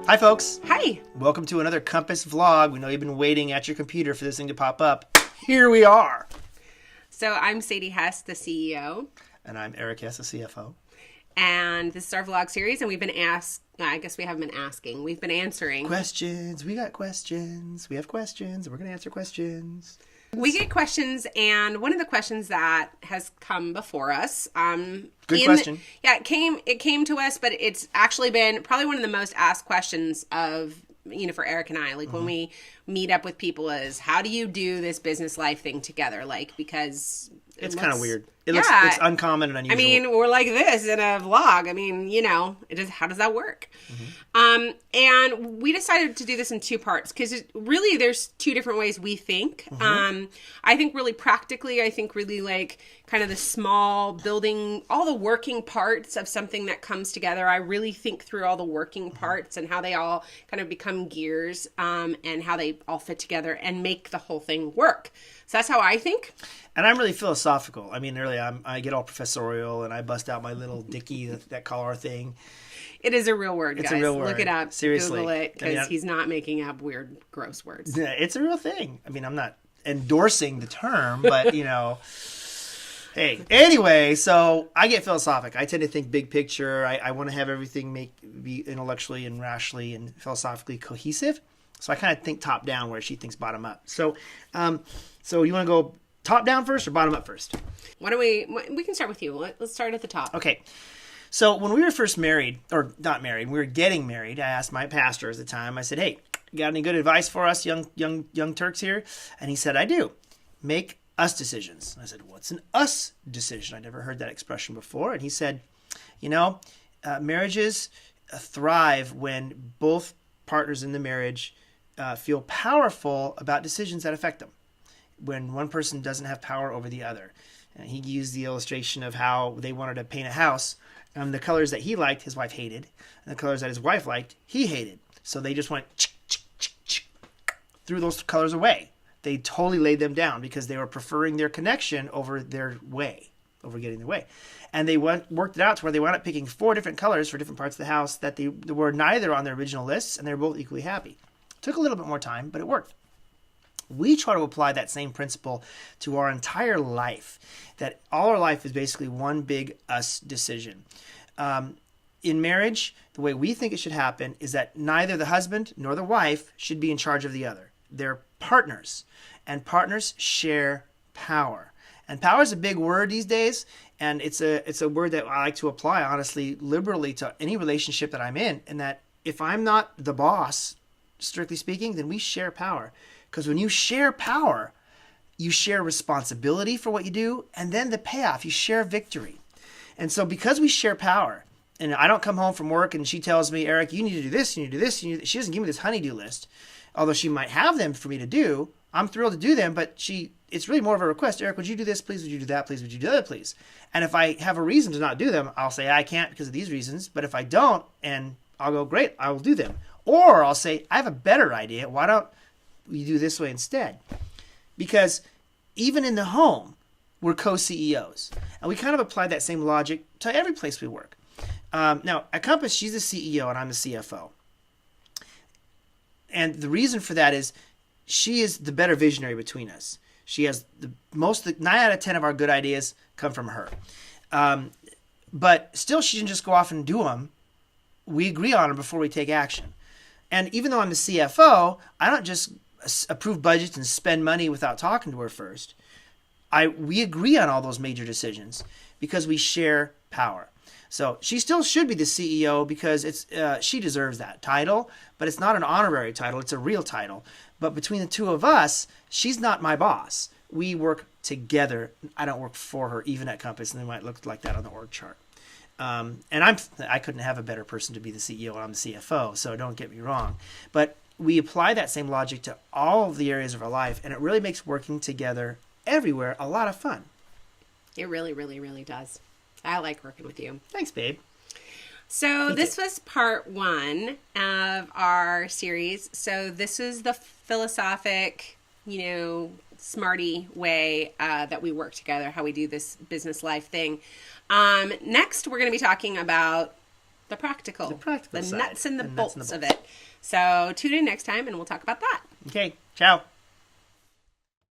Hi, folks. Hi. Welcome to another Compass vlog. We know you've been waiting at your computer for this thing to pop up. Here we are. So I'm Sadie Hess, the CEO. And I'm Eric Hess, the CFO. And this is our vlog series, and we've been I guess we haven't been asking. We've been answering. Questions. We got questions. We have questions, and we're going to answer questions. We get questions, and one of the questions that has come before us. Good question. Yeah, it came to us, but it's actually been probably one of the most asked questions of, for Eric and I, when we meet up with people is, how do you do this business life thing together? Because it's kind of weird. It's uncommon and unusual. I mean, we're like this in a vlog. I mean, how does that work? Mm-hmm. And we decided to do this in two parts because really there's two different ways we think. Mm-hmm. I think really practically, really kind of the small building, all the working parts of something that comes together. I really think through all the working parts and how they all kind of become gears and how they all fit together and make the whole thing work. So that's how I think. And I'm really philosophical. I mean, really, I get all professorial and I bust out my little Dickie, that collar thing. It is a real word, guys. It's a real word. Look it up. Seriously. Google it, because he's not making up weird, gross words. Yeah, it's a real thing. I mean, I'm not endorsing the term, but, Hey, anyway, so I get philosophic. I tend to think big picture. I want to have everything be intellectually and rationally and philosophically cohesive. So I kind of think top down where she thinks bottom up. So you want to go top down first or bottom up first? We can start with you. Let's start at the top. Okay. So when we were first married, or not married, we were getting married, I asked my pastor at the time, I said, hey, you got any good advice for us young Turks here? And he said, I do. Make us decisions. And I said, what's an us decision? I never heard that expression before. And he said, marriages thrive when both partners in the marriage feel powerful about decisions that affect them. When one person doesn't have power over the other. And he used the illustration of how they wanted to paint a house. The colors that he liked, his wife hated. And the colors that his wife liked, he hated. So they just went, threw those colors away. They totally laid them down because they were preferring their connection over their way, over getting their way. And they worked it out to where they wound up picking 4 different colors for different parts of the house that they were neither on their original lists, and they were both equally happy. Took a little bit more time, but it worked. We try to apply that same principle to our entire life, that all our life is basically one big us decision. In marriage, the way we think it should happen is that neither the husband nor the wife should be in charge of the other. They're partners, and partners share power. And power is a big word these days, and it's a word that I like to apply, honestly, liberally to any relationship that I'm in, and that if I'm not the boss, strictly speaking, then we share power. Because when you share power, you share responsibility for what you do, and then the payoff, you share victory. And so because we share power, and I don't come home from work and she tells me, Eric, you need to do this, you need to do this, she doesn't give me this honey-do list. Although she might have them for me to do, I'm thrilled to do them, but it's really more of a request. Eric, would you do this, please? Would you do that, please? Would you do that, please? And if I have a reason to not do them, I'll say I can't because of these reasons. But if I don't, and I'll go, great, I will do them. Or I'll say, I have a better idea. Why don't we do this way instead? Because even in the home, we're co-CEOs. And we kind of apply that same logic to every place we work. Now, at Compass, she's the CEO and I'm the CFO. And the reason for that is she is the better visionary between us. She has 9 out of 10 of our good ideas come from her. But still, she didn't just go off and do them. We agree on them before we take action. And even though I'm the CFO, I don't just approve budgets and spend money without talking to her first. We agree on all those major decisions because we share power. So she still should be the CEO because she deserves that title, but it's not an honorary title. It's a real title. But between the two of us, she's not my boss. We work together. I don't work for her, even at Compass, and they might look like that on the org chart. And I couldn't have a better person to be the CEO and I'm the CFO, so don't get me wrong. But we apply that same logic to all of the areas of our life, and it really makes working together everywhere a lot of fun. It really, really, really does. I like working with you. Thanks, babe. So this was part 1 of our series. So this is the philosophic, smarty way that we work together, how we do this business life thing. Next, we're going to be talking about the practical side. nuts and the The nuts bolts and the of it. So tune in next time and we'll talk about that. Okay, ciao.